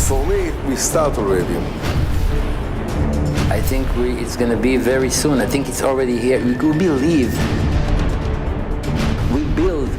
For me, we start already. I think it's going to be very soon. I think it's already here. We believe. We build.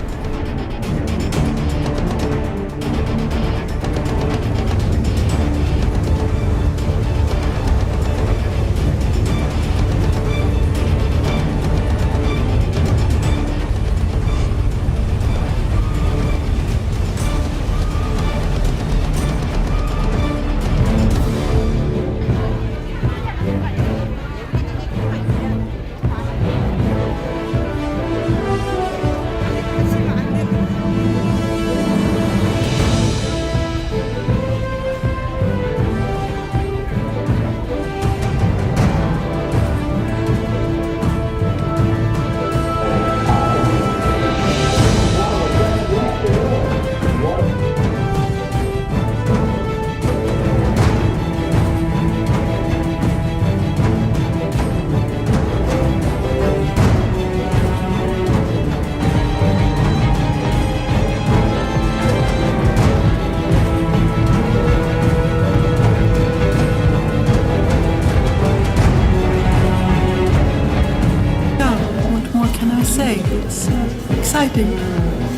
It's exciting,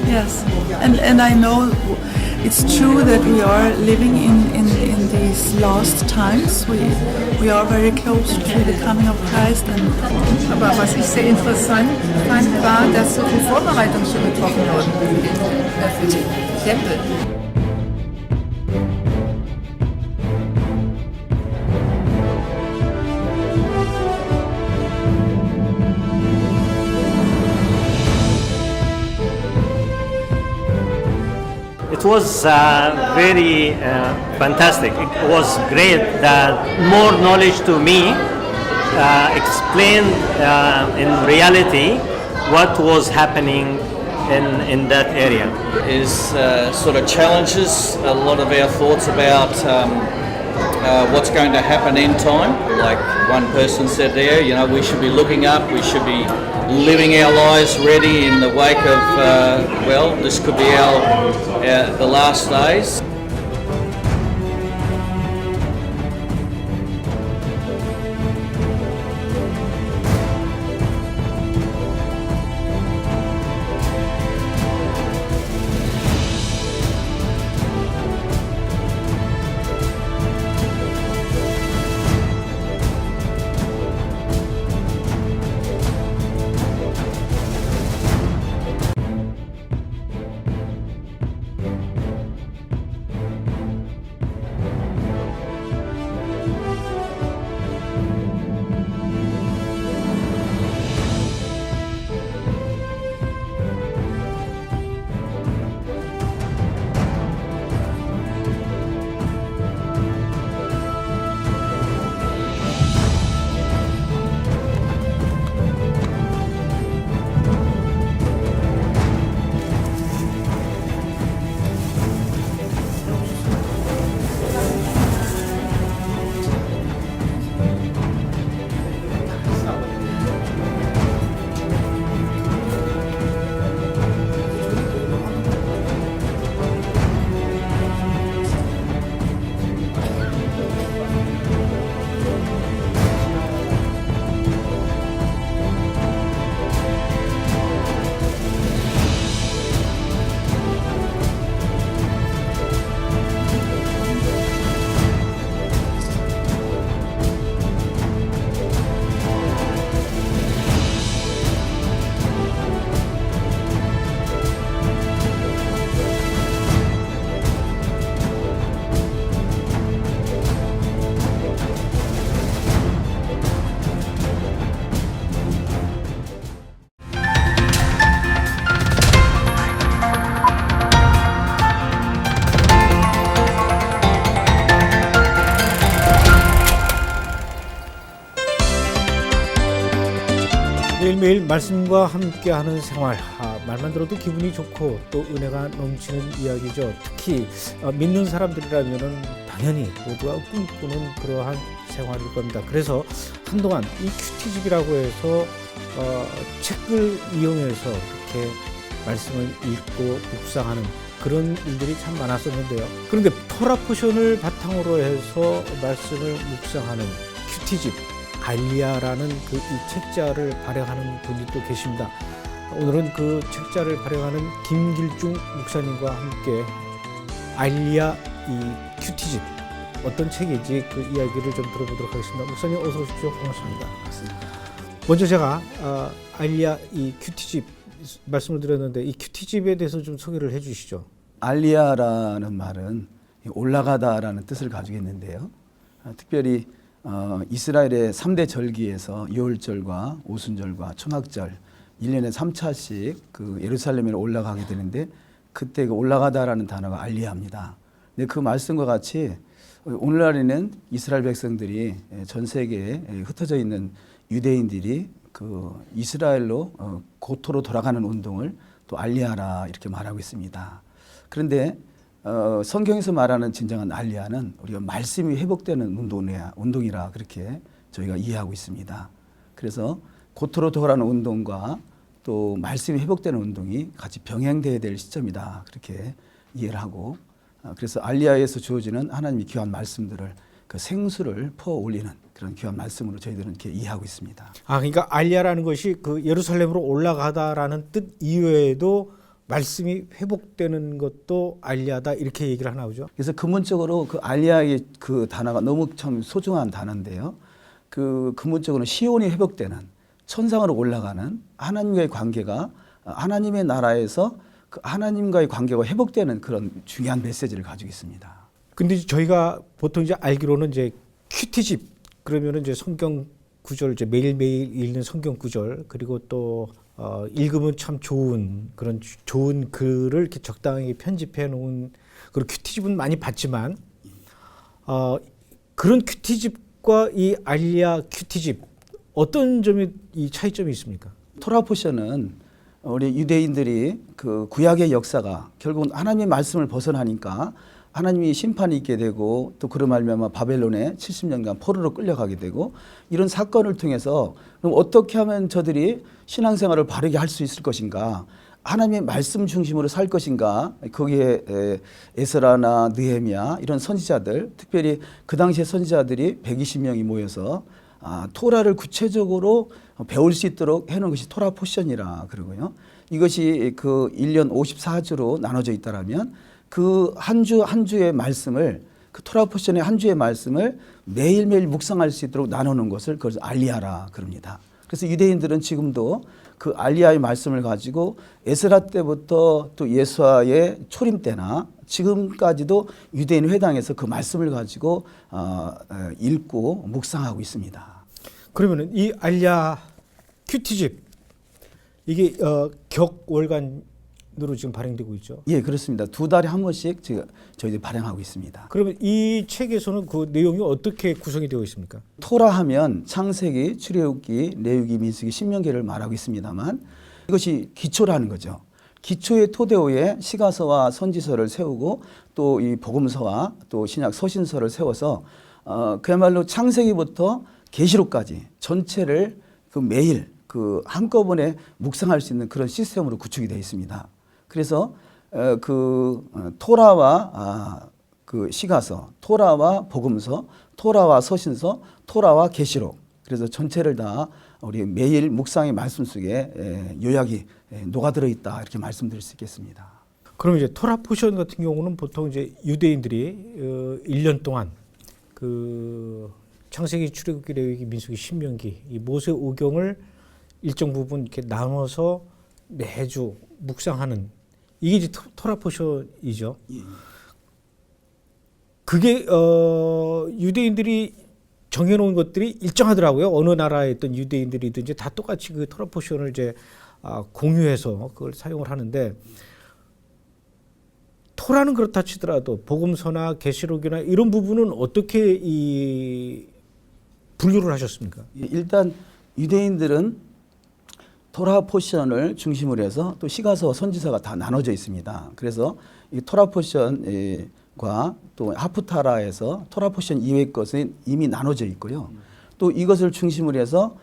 yes. And I know it's true that we are living in these last times. We are very close to the coming of Christ. Aber was ich sehr interessant fand, war, dass so viel Vorbereitung schon getroffen wurde für den Tempel. It was very fantastic. It was great that more knowledge to me explained in reality what was happening in that area. Is sort of challenges a lot of our thoughts about what's going to happen in time. Like one person said there, you know, we should be looking up, we should be living our lives ready in the wake of, well, this could be the last days. 매일매일 말씀과 함께하는 생활, 말만 들어도 기분이 좋고 또 은혜가 넘치는 이야기죠. 특히 믿는 사람들이라면 당연히 모두가 꿈꾸는 그러한 생활일 겁니다. 그래서 한동안 이 큐티집이라고 해서 책을 이용해서 이렇게 말씀을 읽고 묵상하는 그런 일들이 참 많았었는데요. 그런데 토라 포션을 바탕으로 해서 말씀을 묵상하는 큐티집 알리아라는 그 이 책자를 발행하는 분이 또 계십니다. 오늘은 그 책자를 발행하는 김길중 목사님과 함께 알리아 이 큐티집 어떤 책인지 그 이야기를 좀 들어보도록 하겠습니다. 목사님 어서 오십시오. 반갑습니다. 먼저 제가 알리아 이 큐티집 말씀을 드렸는데 이 큐티집에 대해서 좀 소개를 해주시죠. 알리아라는 말은 올라가다라는 뜻을 가지고 있는데요. 특별히 이스라엘의 3대 절기에서 유월절과 오순절과 초막절 1년에 3차씩 그 예루살렘에 올라가게 되는데 그때 그 올라가다라는 단어가 알리아입니다. 근데 그 말씀과 같이 오늘날에는 이스라엘 백성들이 전 세계에 흩어져 있는 유대인들이 그 이스라엘로 고토로 돌아가는 운동을 또 알리아라 이렇게 말하고 있습니다. 그런데 성경에서 말하는 진정한 알리아는 우리가 말씀이 회복되는 운동이라 그렇게 저희가 이해하고 있습니다. 그래서 고토로 돌아가는 운동과 또 말씀이 회복되는 운동이 같이 병행돼야 될 시점이다 그렇게 이해를 하고 그래서 알리아에서 주어지는 하나님의 귀한 말씀들을 그 생수를 퍼 올리는 그런 귀한 말씀으로 저희들은 이렇게 이해하고 있습니다. 그러니까 알리아라는 것이 그 예루살렘으로 올라가다라는 뜻 이외에도 말씀이 회복되는 것도 알리아다 이렇게 얘기를 하나 보죠. 그래서 근본적으로 그 알리아의 그 단어가 너무 참 소중한 단어인데요. 그 근본적으로는 시온이 회복되는 천상으로 올라가는 하나님과의 관계가 하나님의 나라에서 그 하나님과의 관계가 회복되는 그런 중요한 메시지를 가지고 있습니다. 근데 저희가 보통 이제 알기로는 이제 큐티집 그러면은 이제 성경 구절 이제 매일매일 읽는 성경 구절 그리고 또 읽으면 참 좋은 그런 좋은 글을 이렇게 적당하게 편집해 놓은 그런 큐티집은 많이 봤지만 그런 큐티집과 이 알리아 큐티집 어떤 점이 이 차이점이 있습니까? 토라 포션은 우리 유대인들이 그 구약의 역사가 결국은 하나님의 말씀을 벗어나니까 하나님이 심판이 있게 되고 또 그런 말미암아 바벨론에 70년간 포로로 끌려가게 되고 이런 사건을 통해서 그럼 어떻게 하면 저들이 신앙생활을 바르게 할 수 있을 것인가 하나님의 말씀 중심으로 살 것인가 거기에 에스라나 느헤미야 이런 선지자들 특별히 그 당시의 선지자들이 120명이 모여서 토라를 구체적으로 배울 수 있도록 해놓은 것이 토라 포션이라 그러고요. 이것이 그 1년 54주로 나눠져 있다라면 그 한 주 한 주의 말씀을 그 토라 포션의 한 주의 말씀을 매일매일 묵상할 수 있도록 나누는 것을 그것을 알리아라 그럽니다. 그래서 유대인들은 지금도 그 알리아의 말씀을 가지고 에스라 때부터 또 예수와의 초림 때나 지금까지도 유대인 회당에서 그 말씀을 가지고 읽고 묵상하고 있습니다. 그러면은 이 알리아 큐티집 이게 격월간으로 지금 발행되고 있죠? 예, 그렇습니다. 2달에 한 번씩 저희들이 발행하고 있습니다. 그러면 이 책에서는 그 내용이 어떻게 구성이 되어 있습니까? 토라 하면 창세기, 출애굽기, 레위기, 민수기, 신명기를 말하고 있습니다만 이것이 기초라는 거죠. 기초의 토대오에 시가서와 선지서를 세우고 또 이 복음서와 또 신약 서신서를 세워서 그야말로 창세기부터 계시록까지 전체를 그 매일 그 한꺼번에 묵상할 수 있는 그런 시스템으로 구축이 되어 있습니다. 그래서 그 토라와 그 시가서, 토라와 복음서, 토라와 서신서, 토라와 계시록 그래서 전체를 다 우리 매일 묵상의 말씀 속에 요약이 녹아들어 있다 이렇게 말씀드릴 수 있겠습니다. 그럼 이제 토라 포션 같은 경우는 보통 이제 유대인들이 1년 동안 그 창세기, 출애굽기, 레위기, 민수기, 신명기 이 모세 오경을 일정 부분 이렇게 나눠서 매주 묵상하는 이게 이제 토라 포션이죠. 예. 그게 유대인들이 정해놓은 것들이 일정하더라고요. 어느 나라에 있던 유대인들이든지 다 똑같이 그 토라 포션을 이제 공유해서 그걸 사용을 하는데 토라는 그렇다 치더라도 복음서나 계시록이나 이런 부분은 어떻게 이 분류를 하셨습니까? 일단 유대인들은 토라 포션을 중심으로 해서 또 시가서, 선지서가 다 나눠져 있습니다. 그래서 이 토라 포션과 또 하프타라에서 토라 포션 이외의 것은 이미 나눠져 있고요. 또 이것을 중심으로 해서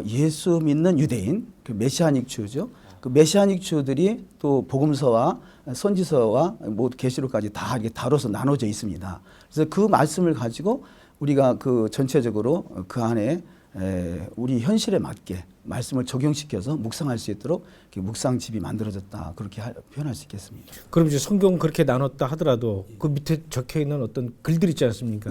예수 믿는 유대인, 그 메시아닉 주죠. 그 메시아닉 주들이 또 복음서와 선지서와 뭐 계시록까지 다 이렇게 다뤄서 나눠져 있습니다. 그래서 그 말씀을 가지고 우리가 그 전체적으로 그 안에 우리 현실에 맞게 말씀을 적용시켜서 묵상할 수 있도록 묵상집이 만들어졌다, 그렇게 표현할 수 있겠습니다. 그럼 이제 성경 그렇게 나눴다 하더라도 그 밑에 적혀 있는 어떤 글들 있지 않습니까?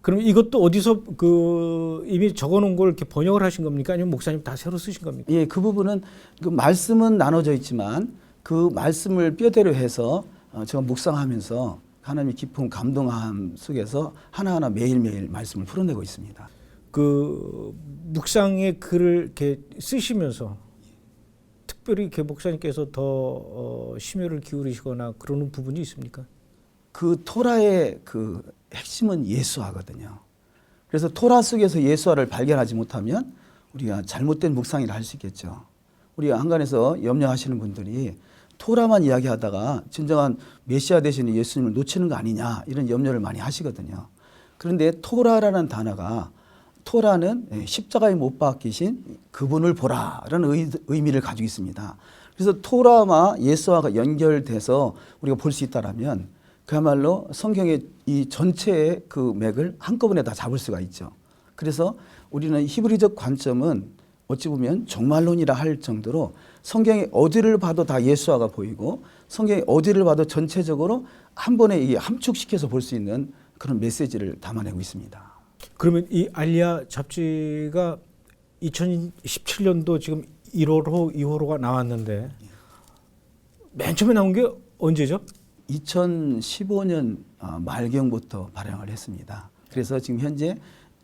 그럼 이것도 어디서 그 이미 적어놓은 걸 이렇게 번역을 하신 겁니까? 아니면 목사님 다 새로 쓰신 겁니까? 예, 그 부분은 그 말씀은 나눠져 있지만 그 말씀을 뼈대로 해서 제가 묵상하면서 하나님의 기품, 감동함 속에서 하나하나 매일매일 말씀을 풀어내고 있습니다. 그 묵상의 글을 이렇게 쓰시면서 특별히 이렇게 목사님께서 더 심혈을 기울이시거나 그러는 부분이 있습니까? 그 토라의 그 핵심은 예수화거든요. 그래서 토라 속에서 예수화를 발견하지 못하면 우리가 잘못된 묵상이라 할 수 있겠죠. 우리 한간에서 염려하시는 분들이 토라만 이야기하다가 진정한 메시아 되시는 예수님을 놓치는 거 아니냐, 이런 염려를 많이 하시거든요. 그런데 토라라는 단어가, 토라는 십자가에 못 박히신 그분을 보라라는 의미를 가지고 있습니다. 그래서 토라와 예수화가 연결돼서 우리가 볼 수 있다라면 그야말로 성경의 이 전체의 그 맥을 한꺼번에 다 잡을 수가 있죠. 그래서 우리는 히브리적 관점은 어찌 보면 종말론이라 할 정도로 성경의 어디를 봐도 다 예수화가 보이고 성경의 어디를 봐도 전체적으로 한 번에 이게 함축시켜서 볼 수 있는 그런 메시지를 담아내고 있습니다. 그러면 이 알리아 잡지가 2017년도 지금 1호로 2호로가 나왔는데 맨 처음에 나온 게 언제죠? 2015년 말경부터 발행을 했습니다. 그래서 지금 현재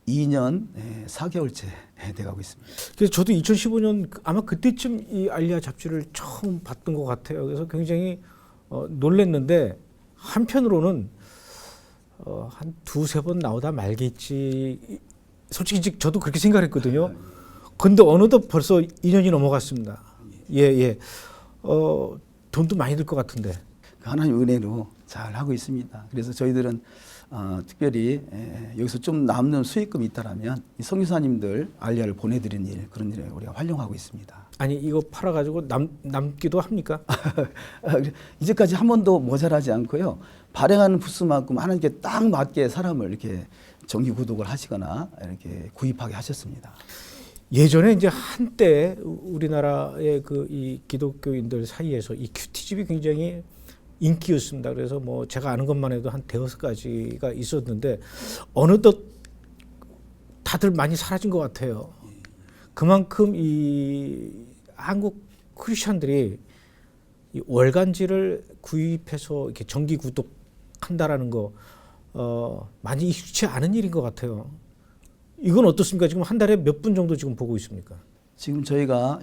2년 4개월째 돼가고 있습니다. 그래서 저도 2015년 아마 그때쯤 이 알리아 잡지를 처음 봤던 것 같아요. 그래서 굉장히 놀랐는데 한편으로는 한 두세 번 나오다 말겠지. 솔직히 저도 그렇게 생각했거든요. 근데 어느덧 벌써 2년이 넘어갔습니다. 예. 돈도 많이 들 것 같은데. 하나님 은혜로 잘 하고 있습니다. 그래서 저희들은 특별히 여기서 좀 남는 수익금이 있다라면 이 선교사님들 알리아를 보내드리는 일, 그런 일에 우리가 활용하고 있습니다. 아니 이거 팔아가지고 남기도 합니까? 이제까지 한 번도 모자라지 않고요. 발행하는 부수만큼 하나님께 딱 맞게 사람을 이렇게 정기 구독을 하시거나 이렇게 구입하게 하셨습니다. 예전에 이제 한때 우리나라의 그 이 기독교인들 사이에서 이 큐티집이 굉장히 인기였습니다. 그래서 뭐 제가 아는 것만 해도 한 5가지가 있었는데 어느덧 다들 많이 사라진 것 같아요. 그만큼 이 한국 크리스천들이 이 월간지를 구입해서 이렇게 정기 구독한다라는 거 많이 익숙치 않은 일인 것 같아요. 이건 어떻습니까? 지금 한 달에 몇 분 정도 지금 보고 있습니까? 지금 저희가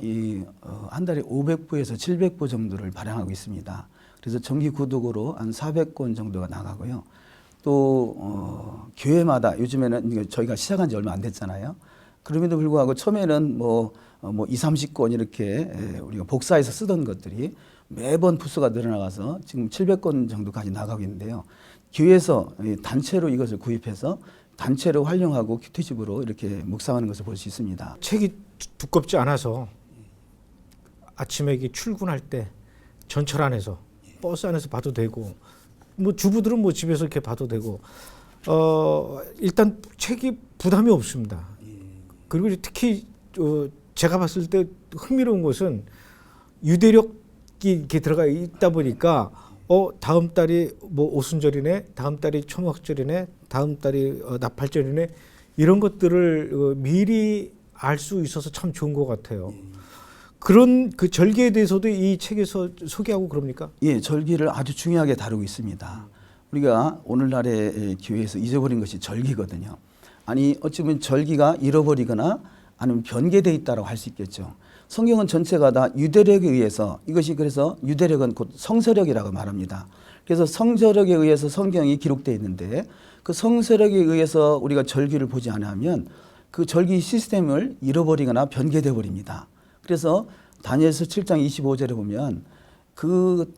한 달에 500부에서 700부 정도를 발행하고 있습니다. 그래서 정기 구독으로 한 400권 정도가 나가고요. 또 교회마다 요즘에는 저희가 시작한 지 얼마 안 됐잖아요. 그럼에도 불구하고 처음에는 뭐 2, 30권 이렇게 우리가 복사해서 쓰던 것들이 매번 부수가 늘어나가서 지금 700권 정도까지 나가고 있는데요. 교회에서 단체로 이것을 구입해서 단체로 활용하고 큐티집으로 이렇게 묵상하는 것을 볼 수 있습니다. 책이 두껍지 않아서 아침에 출근할 때 전철 안에서 버스 안에서 봐도 되고 뭐 주부들은 뭐 집에서 이렇게 봐도 되고 일단 책이 부담이 없습니다. 그리고 특히 제가 봤을 때 흥미로운 것은 유대력이 이렇게 들어가 있다 보니까 다음 달이 뭐 오순절이네, 다음 달이 초막절이네, 다음 달이 나팔절이네, 이런 것들을 미리 알 수 있어서 참 좋은 것 같아요. 그런 그 절기에 대해서도 이 책에서 소개하고 그럽니까? 예, 절기를 아주 중요하게 다루고 있습니다. 우리가 오늘날의 교회에서 잊어버린 것이 절기거든요. 아니 어찌 보면 절기가 잃어버리거나 아니면 변개되어 있다고 할 수 있겠죠. 성경은 전체가 다 유대력에 의해서, 이것이 그래서 유대력은 곧 성서력이라고 말합니다. 그래서 성서력에 의해서 성경이 기록되어 있는데 그 성서력에 의해서 우리가 절기를 보지 않으면 그 절기 시스템을 잃어버리거나 변개되어 버립니다. 그래서 다니엘서 7장 25절에 보면 그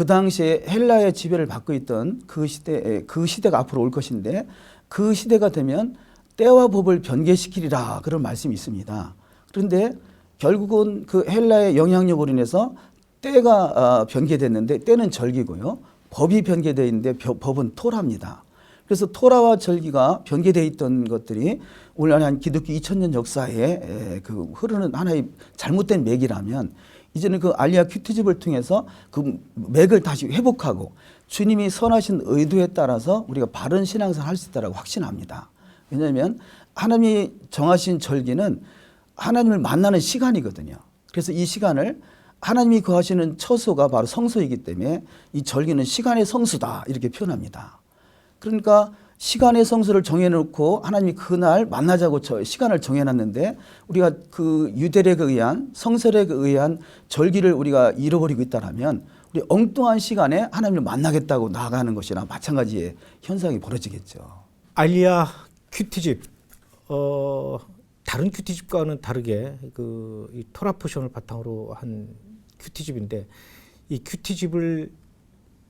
당시에 헬라의 지배를 받고 있던 그 시대가 앞으로 올 것인데 그 시대가 되면 때와 법을 변개시키리라, 그런 말씀이 있습니다. 그런데 결국은 그 헬라의 영향력으로 인해서 때가 변개됐는데 때는 절기고요. 법이 변개되어 있는데 법은 토라입니다. 그래서 토라와 절기가 변개되어 있던 것들이 오늘날 한 기독교 2000년 역사에 그 흐르는 하나의 잘못된 맥이라면 이제는 그 알리아 큐티집을 통해서 그 맥을 다시 회복하고 주님이 선하신 의도에 따라서 우리가 바른 신앙생활을 할 수 있다고 확신합니다. 왜냐하면 하나님이 정하신 절기는 하나님을 만나는 시간이거든요. 그래서 이 시간을 하나님이 거하시는 처소가 바로 성소이기 때문에 이 절기는 시간의 성수다 이렇게 표현합니다. 그러니까 시간의 성수를 정해놓고 하나님이 그날 만나자고 시간을 정해놨는데 우리가 그 유대력에 의한 성설에 의한 절기를 우리가 잃어버리고 있다면 우리 엉뚱한 시간에 하나님을 만나겠다고 나아가는 것이나 마찬가지의 현상이 벌어지겠죠. 알리아 큐티집 다른 큐티집과는 다르게 이 토라 포션을 바탕으로 한 큐티집인데 이 큐티집을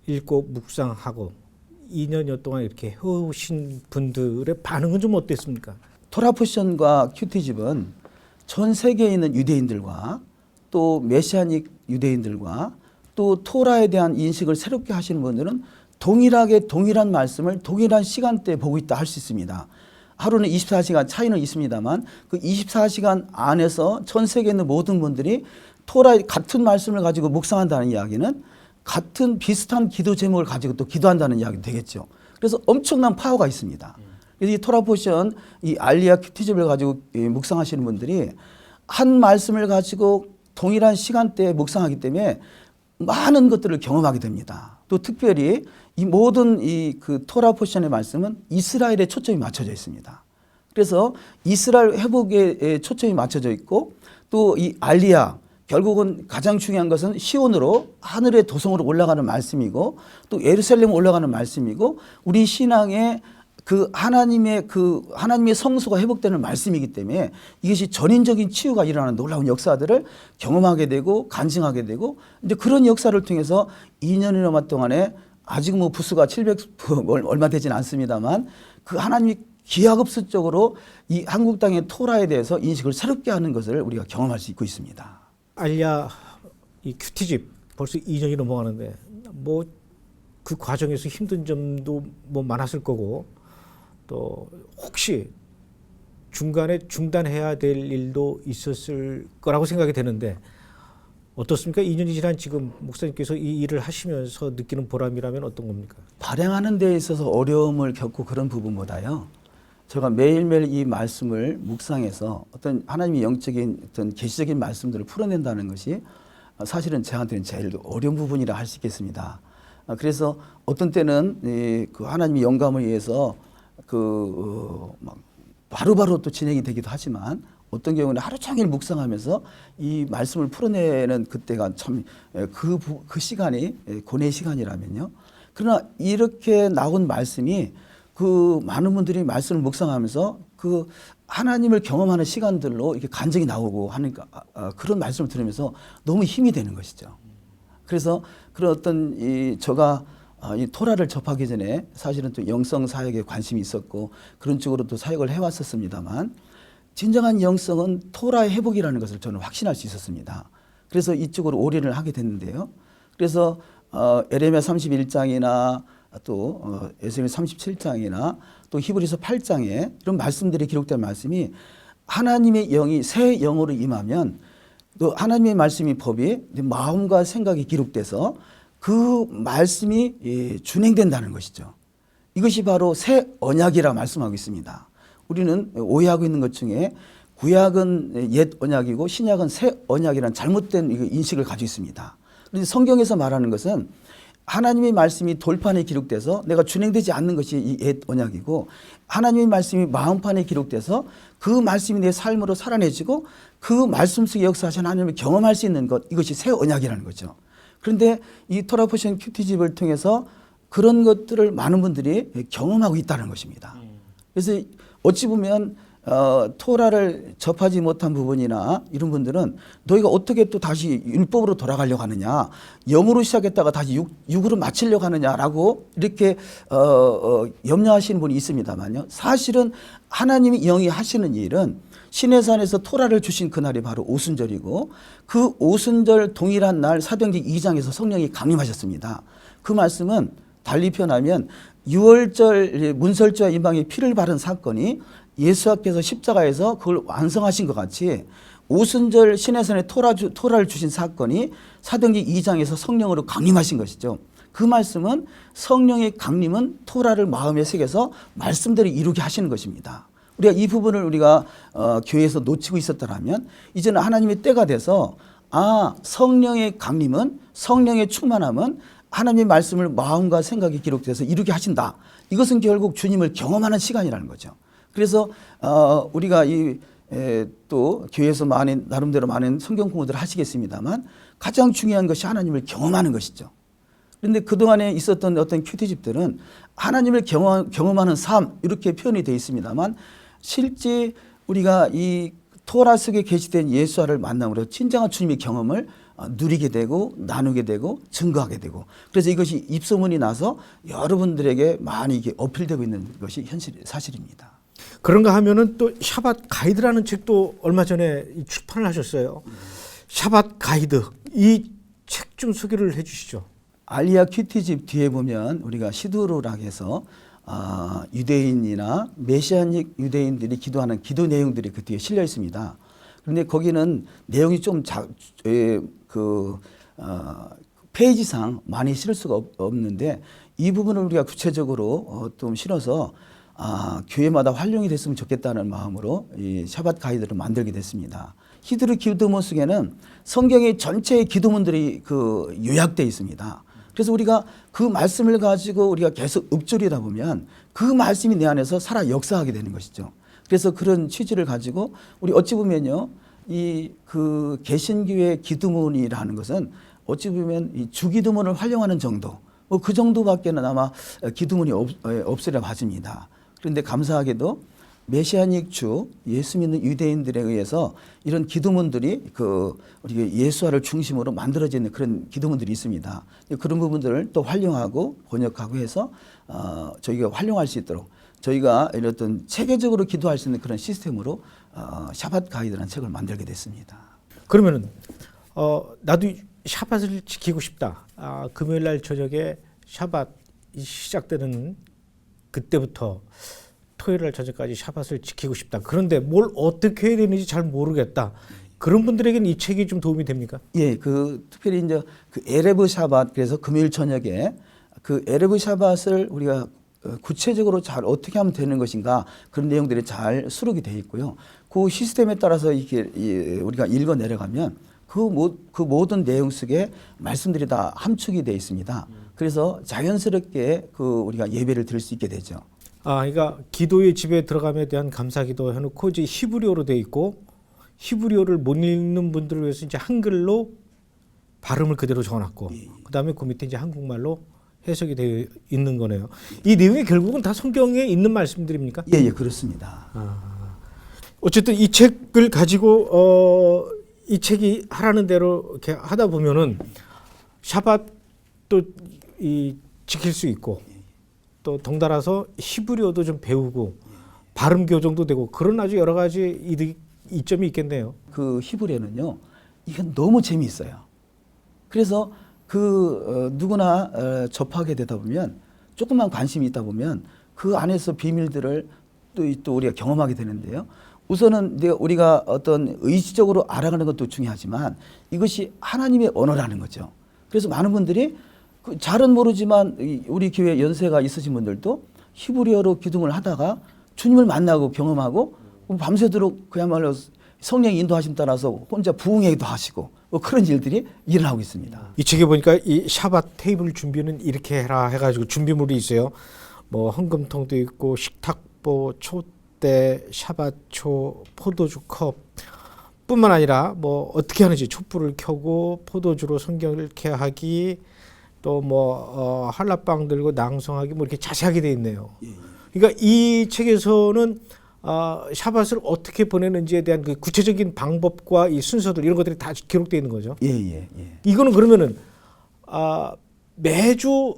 읽고 묵상하고 2년여 동안 이렇게 해오신 분들의 반응은 좀 어땠습니까? 토라 포션과 큐티집은 전 세계에 있는 유대인들과 또 메시아닉 유대인들과 또 토라에 대한 인식을 새롭게 하시는 분들은 동일하게 동일한 말씀을 동일한 시간대에 보고 있다 할 수 있습니다. 하루는 24시간 차이는 있습니다만 그 24시간 안에서 전 세계에 있는 모든 분들이 토라의 같은 말씀을 가지고 묵상한다는 이야기는 같은 비슷한 기도 제목을 가지고 또 기도한다는 이야기도 되겠죠. 그래서 엄청난 파워가 있습니다. 그래서 이 토라 포션, 이 알리아 큐티집을 가지고 묵상하시는 분들이 한 말씀을 가지고 동일한 시간대에 묵상하기 때문에 많은 것들을 경험하게 됩니다. 또 특별히 이 모든 그 토라 포션의 말씀은 이스라엘에 초점이 맞춰져 있습니다. 그래서 이스라엘 회복에 초점이 맞춰져 있고 또 이 알리아 결국은 가장 중요한 것은 시온으로 하늘의 도성으로 올라가는 말씀이고 또 예루살렘으로 올라가는 말씀이고 우리 신앙의 그 하나님의 성소가 회복되는 말씀이기 때문에 이것이 전인적인 치유가 일어나는 놀라운 역사들을 경험하게 되고 간증하게 되고 이제 그런 역사를 통해서 2년이나 동안에 아직 뭐 부수가 700 얼마 되지는 않습니다만 그 하나님이 기하급수적으로 이 한국 땅의 토라에 대해서 인식을 새롭게 하는 것을 우리가 경험할 수 있고 있습니다. 알리아 이 큐티집 벌써 2년이 넘어가는데 뭐 그 과정에서 힘든 점도 뭐 많았을 거고 또 혹시 중간에 중단해야 될 일도 있었을 거라고 생각이 되는데 어떻습니까? 2년이 지난 지금 목사님께서 이 일을 하시면서 느끼는 보람이라면 어떤 겁니까? 발행하는 데 있어서 어려움을 겪고 그런 부분보다요. 제가 매일매일 이 말씀을 묵상해서 어떤 하나님의 영적인 어떤 계시적인 말씀들을 풀어낸다는 것이 사실은 저한테는 제일 어려운 부분이라 할 수 있겠습니다. 그래서 어떤 때는 그 하나님의 영감을 위해서 막 바로바로 또 진행이 되기도 하지만 어떤 경우는 하루 종일 묵상하면서 이 말씀을 풀어내는 그때가 참 그 시간이 고뇌의 시간이라면요. 그러나 이렇게 나온 말씀이 그 많은 분들이 말씀을 묵상하면서 그 하나님을 경험하는 시간들로 이렇게 간증이 나오고 하니까 그런 말씀을 들으면서 너무 힘이 되는 것이죠. 그래서 그런 어떤 제가 이 토라를 접하기 전에 사실은 또 영성 사역에 관심이 있었고 그런 쪽으로 또 사역을 해왔었습니다만 진정한 영성은 토라의 회복이라는 것을 저는 확신할 수 있었습니다. 그래서 이쪽으로 올인을 하게 됐는데요. 그래서 에레미야 31장이나 또 에스겔 37장이나 또 히브리서 8장에 이런 말씀들이 기록된 말씀이 하나님의 영이 새 영으로 임하면 또 하나님의 말씀이 법이 마음과 생각이 기록돼서 그 말씀이 준행된다는 것이죠. 이것이 바로 새 언약이라 말씀하고 있습니다. 우리는 오해하고 있는 것 중에 구약은 옛 언약이고 신약은 새 언약이라는 잘못된 인식을 가지고 있습니다. 그런데 성경에서 말하는 것은 하나님의 말씀이 돌판에 기록돼서 내가 준행되지 않는 것이 이 옛 언약이고 하나님의 말씀이 마음판에 기록돼서 그 말씀이 내 삶으로 살아내지고 그 말씀 속에 역사하신 하나님을 경험할 수 있는 것 이것이 새 언약이라는 거죠. 그런데 이 토라 포션 큐티집을 통해서 그런 것들을 많은 분들이 경험하고 있다는 것입니다. 그래서 어찌 보면 토라를 접하지 못한 부분이나 이런 분들은 너희가 어떻게 또 다시 율법으로 돌아가려고 하느냐, 영으로 시작했다가 다시 육으로 마치려고 하느냐라고 이렇게 염려하시는 분이 있습니다만요. 사실은 하나님이 영이 하시는 일은 시내산에서 토라를 주신 그날이 바로 오순절이고 그 오순절 동일한 날 사도행전 2장에서 성령이 강림하셨습니다. 그 말씀은 달리 표현하면 6월절 문설주와 임방의 피를 바른 사건이 예수께서 십자가에서 그걸 완성하신 것 같이 오순절 시내산에 토라를 주신 사건이 사도행전 2장에서 성령으로 강림하신 것이죠. 그 말씀은 성령의 강림은 토라를 마음에 새겨서 말씀대로 이루게 하시는 것입니다. 우리가 이 부분을 우리가 교회에서 놓치고 있었더라면 이제는 하나님의 때가 돼서 성령의 강림은 성령의 충만함은 하나님의 말씀을 마음과 생각에 기록돼서 이루게 하신다. 이것은 결국 주님을 경험하는 시간이라는 거죠. 그래서 우리가 또 교회에서 나름대로 많은 성경 공부들을 하시겠습니다만 가장 중요한 것이 하나님을 경험하는 것이죠. 그런데 그동안에 있었던 어떤 큐티집들은 하나님을 경험하는 삶 이렇게 표현이 되어 있습니다만 실제 우리가 이 토라 속에 게시된 예수와를 만남으로 진정한 주님의 경험을 누리게 되고 나누게 되고 증거하게 되고 그래서 이것이 입소문이 나서 여러분들에게 많이 이게 어필되고 있는 것이 사실입니다. 그런가 하면은 또 샤밧 가이드라는 책도 얼마 전에 출판을 하셨어요. 샤밧 가이드 이 책 좀 소개를 해주시죠. 알리아 큐티집 뒤에 보면 우리가 시두르라 해서 유대인이나 메시아닉 유대인들이 기도하는 기도 내용들이 그 뒤에 실려 있습니다. 그런데 거기는 내용이 좀 페이지상 많이 실을 수가 없는데 이 부분을 우리가 구체적으로 좀 실어서 교회마다 활용이 됐으면 좋겠다는 마음으로 이 샤밧 가이드를 만들게 됐습니다. 히브리 기도문 속에는 성경의 전체의 기도문들이 요약되어 있습니다. 그래서 우리가 그 말씀을 가지고 우리가 계속 읊조리다 보면 그 말씀이 내 안에서 살아 역사하게 되는 것이죠. 그래서 그런 취지를 가지고 우리 어찌 보면요, 그 개신교의 기도문이라는 것은 어찌 보면 이 주기도문을 활용하는 정도, 뭐 그 정도밖에는 아마 기도문이 없으리라 봐집니다. 그런데 감사하게도 메시아닉 주 예수 믿는 유대인들에 의해서 이런 기도문들이 우리 예수화를 중심으로 만들어지는 그런 기도문들이 있습니다. 그런 부분들을 또 활용하고 번역하고 해서 저희가 활용할 수 있도록 저희가 이런 어떤 체계적으로 기도할 수 있는 그런 시스템으로 샤밧 가이드라는 책을 만들게 됐습니다. 그러면은 나도 샤밧을 지키고 싶다. 금요일 날 저녁에 샤밧이 시작되는 그때부터 토요일 날 저녁까지 샤밧을 지키고 싶다. 그런데 뭘 어떻게 해야 되는지 잘 모르겠다. 그런 분들에게는 이 책이 좀 도움이 됩니까? 예, 특별히 이제 에레브 샤밧, 그래서 금요일 저녁에 에레브 샤밧을 우리가 구체적으로 잘 어떻게 하면 되는 것인가 그런 내용들이 잘 수록이 되어 있고요. 그 시스템에 따라서 이렇게 우리가 읽어 내려가면 그 모든 내용 속에 말씀들이 다 함축이 되어 있습니다. 그래서 자연스럽게 우리가 예배를 드릴 수 있게 되죠. 그러니까 기도의 집에 들어감에 대한 감사기도 해놓고 이제 히브리어로 돼 있고 히브리어를 못 읽는 분들을 위해서 이제 한글로 발음을 그대로 적어놨고 그다음에 그 밑에 이제 한국말로 해석이 되어 있는 거네요. 이 내용이 결국은 다 성경에 있는 말씀들입니까? 예, 그렇습니다. 어쨌든 이 책을 가지고 이 책이 하라는 대로 이렇게 하다 보면은 샤밧도 지킬 수 있고 또 덩달아서 히브리어도 좀 배우고 발음 교정도 되고 그런 아주 여러 가지 이점이 있겠네요. 그 히브리어는요, 이건 너무 재미있어요. 그래서 누구나 접하게 되다 보면 조금만 관심이 있다 보면 그 안에서 비밀들을 또 우리가 경험하게 되는데요. 우선은 우리가 어떤 의지적으로 알아가는 것도 중요하지만 이것이 하나님의 언어라는 거죠. 그래서 많은 분들이 잘은 모르지만 우리 교회 연세가 있으신 분들도 히브리어로 기도를 하다가 주님을 만나고 경험하고 밤새도록 그야말로 성령의 인도하심 따라서 혼자 부흥회도 하시고 뭐 그런 일들이 일어나고 있습니다. 이 책에 보니까 이 샤밧 테이블 준비는 이렇게 해라 해가지고 준비물이 있어요. 뭐 헌금통도 있고 식탁보, 촛대, 샤밧초, 포도주 컵 뿐만 아니라 뭐 어떻게 하는지 촛불을 켜고 포도주로 성경을 이렇게 하기 또 뭐 한라빵 들고 낭송하기 뭐 이렇게 자세하게 돼 있네요. 그러니까 이 책에서는 샤밧을 어떻게 보내는지에 대한 그 구체적인 방법과 이 순서들 이런 것들이 다 기록되어 있는 거죠. 예. 이거는 그러면은 매주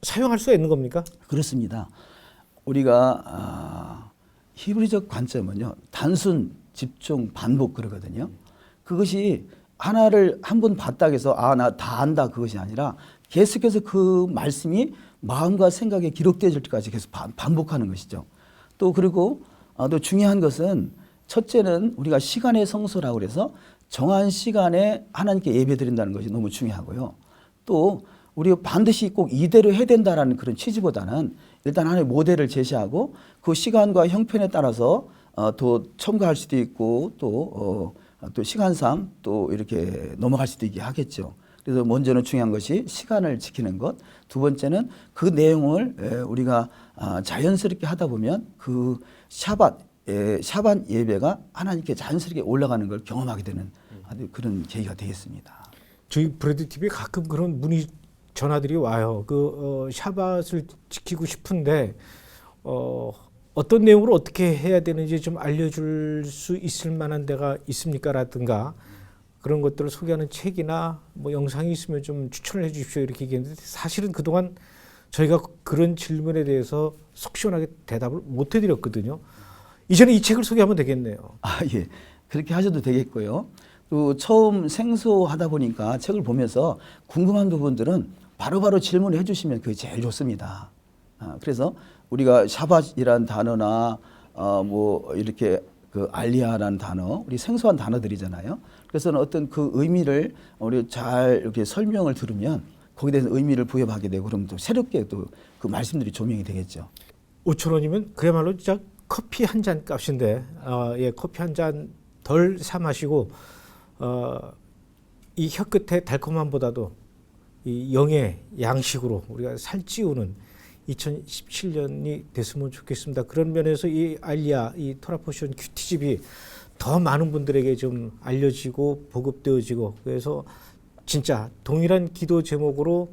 사용할 수가 있는 겁니까? 그렇습니다. 우리가 히브리적 관점은요, 단순 집중, 반복 그러거든요. 그것이 하나를 한 번 봤다고 해서 나 다 안다 그것이 아니라 계속해서 그 말씀이 마음과 생각에 기록되어질 때까지 계속 반복하는 것이죠. 또 그리고 또 중요한 것은 첫째는 우리가 시간의 성소라고 그래서 정한 시간에 하나님께 예배드린다는 것이 너무 중요하고요. 또 우리가 반드시 꼭 이대로 해야 된다라는 그런 취지보다는 일단 하나의 모델을 제시하고 그 시간과 형편에 따라서 또 첨가할 수도 있고 또 시간상 또 이렇게 넘어갈 수도 있게 하겠죠. 그래서 먼저는 중요한 것이 시간을 지키는 것. 두 번째는 그 내용을 우리가 자연스럽게 하다 보면 그 샤반 예배가 하나님께 자연스럽게 올라가는 걸 경험하게 되는 아주 그런 계기가 되겠습니다. 저희 브레드 TV에 가끔 그런 문의 전화들이 와요. 샤밧을 지키고 싶은데 어떤 내용으로 어떻게 해야 되는지 좀 알려줄 수 있을 만한 데가 있습니까?라든가 그런 것들을 소개하는 책이나 뭐 영상이 있으면 좀 추천을 해주십시오 이렇게 얘기했는데 사실은 그동안 저희가 그런 질문에 대해서 속 시원하게 대답을 못 해드렸거든요. 이제는 이 책을 소개하면 되겠네요. 예. 그렇게 하셔도 되겠고요. 또 처음 생소하다 보니까 책을 보면서 궁금한 부분들은 바로바로 질문을 해주시면 그게 제일 좋습니다. 그래서 우리가 샤밧이라는 단어나 뭐 이렇게 그 알리아라는 단어, 우리 생소한 단어들이잖아요. 그래서 어떤 그 의미를 우리 잘 이렇게 설명을 들으면 거기에 대해서 의미를 부여하게 되고 그러면 또 새롭게 또 그 말씀들이 조명이 되겠죠. 5,000원이면 그야말로 진짜 커피 한 잔 값인데 커피 한 잔 덜 사 마시고 이 혀끝의 달콤함보다도 이 영의 양식으로 우리가 살찌우는 2017년이 됐으면 좋겠습니다. 그런 면에서 이 알리아, 이 토라포션 큐티집이 더 많은 분들에게 좀 알려지고 보급되어지고 그래서 진짜 동일한 기도 제목으로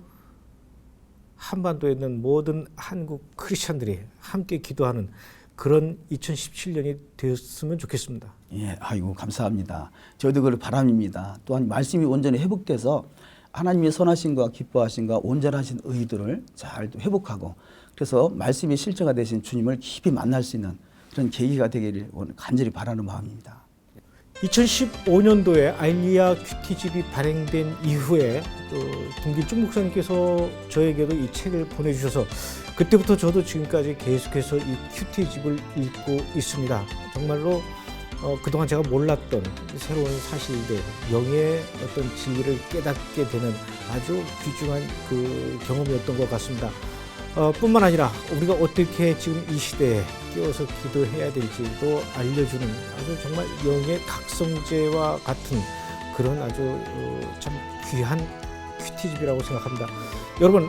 한반도에 있는 모든 한국 크리스찬들이 함께 기도하는 그런 2017년이 되었으면 좋겠습니다. 예, 아이고 감사합니다. 저희도 그걸 바람입니다. 또한 말씀이 온전히 회복돼서 하나님의 선하심과 기뻐하심과 온전하신 의들을 잘 회복하고 그래서 말씀이 실제가 되신 주님을 깊이 만날 수 있는 그런 계기가 되기를 간절히 바라는 마음입니다. 2015년도에 알리아 큐티집이 발행된 이후에 김길중 목사님께서 저에게도 이 책을 보내주셔서 그때부터 저도 지금까지 계속해서 이 큐티집을 읽고 있습니다. 정말로 그동안 제가 몰랐던 새로운 사실들, 영의 어떤 진리를 깨닫게 되는 아주 귀중한 그 경험이었던 것 같습니다. 뿐만 아니라 우리가 어떻게 지금 이 시대에 끼워서 기도해야 될지도 알려주는 아주 정말 영의 각성제와 같은 그런 아주 참 귀한 큐티집이라고 생각합니다. 여러분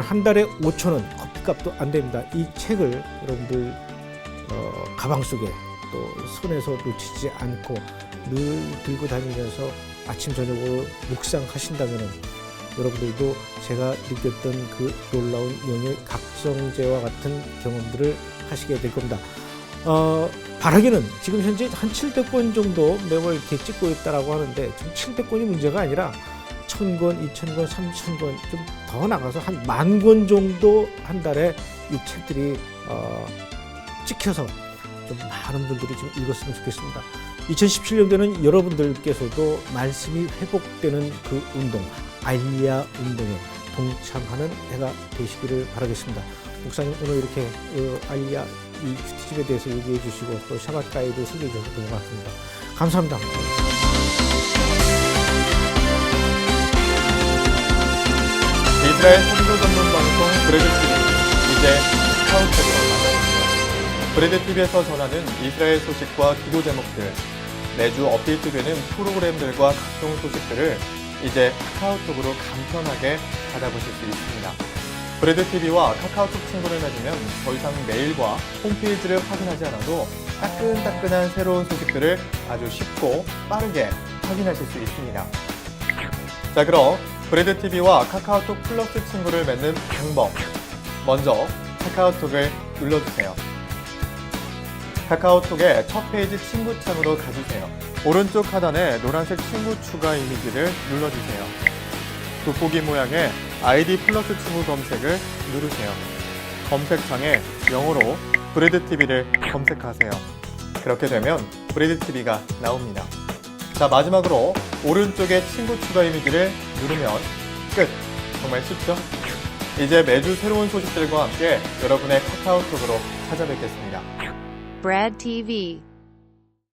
한 달에 5,000원 커피값도 안 됩니다. 이 책을 여러분들 가방 속에 또 손에서 놓치지 않고 늘 들고 다니면서 아침 저녁으로 묵상하신다면은 여러분들도 제가 느꼈던 그 놀라운 영의 각성제와 같은 경험들을 하시게 될 겁니다. 바라기는 지금 현재 한 700권 정도 매월 이렇게 찍고 있다라고 하는데 지금 700권이 문제가 아니라 1,000권, 2,000권, 3,000권 좀 더 나가서 한 10,000권 정도 한 달에 이 책들이 찍혀서 좀 많은 분들이 좀 읽었으면 좋겠습니다. 2017년도에는 여러분들께서도 말씀이 회복되는 그 운동, 알리아 운동에 동참하는 해가 되시기를 바라겠습니다. 목사님 오늘 이렇게 알리아 이 큐티집에 대해서 얘기해 주시고 또 샤밧 가이드 소개해 주셔서 너무 고맙습니다. 감사합니다. 이스라엘 선교 전문 방송 브레드 TV 이제 카카오톡으로 만나봅니다. 브레드 TV에서 전하는 이스라엘 소식과 기도 제목들, 매주 업데이트되는 프로그램들과 각종 소식들을 이제 카카오톡으로 간편하게 받아보실 수 있습니다. 브레드 TV와 카카오톡 친구를 맺으면 더 이상 메일과 홈페이지를 확인하지 않아도 따끈따끈한 새로운 소식들을 아주 쉽고 빠르게 확인하실 수 있습니다. 자, 그럼 브레드 TV와 카카오톡 플러스 친구를 맺는 방법. 먼저 카카오톡을 눌러주세요. 카카오톡의 첫 페이지 친구 창으로 가주세요. 오른쪽 하단에 노란색 친구 추가 이미지를 눌러주세요. 돋보기 모양의 아이디 플러스 친구 검색을 누르세요. 검색창에 영어로 브레드 TV를 검색하세요. 그렇게 되면 브레드TV가 나옵니다. 자, 마지막으로 오른쪽에 친구 추가 이미지를 누르면 끝! 정말 쉽죠? 이제 매주 새로운 소식들과 함께 여러분의 카카오톡으로 찾아뵙겠습니다. Brad TV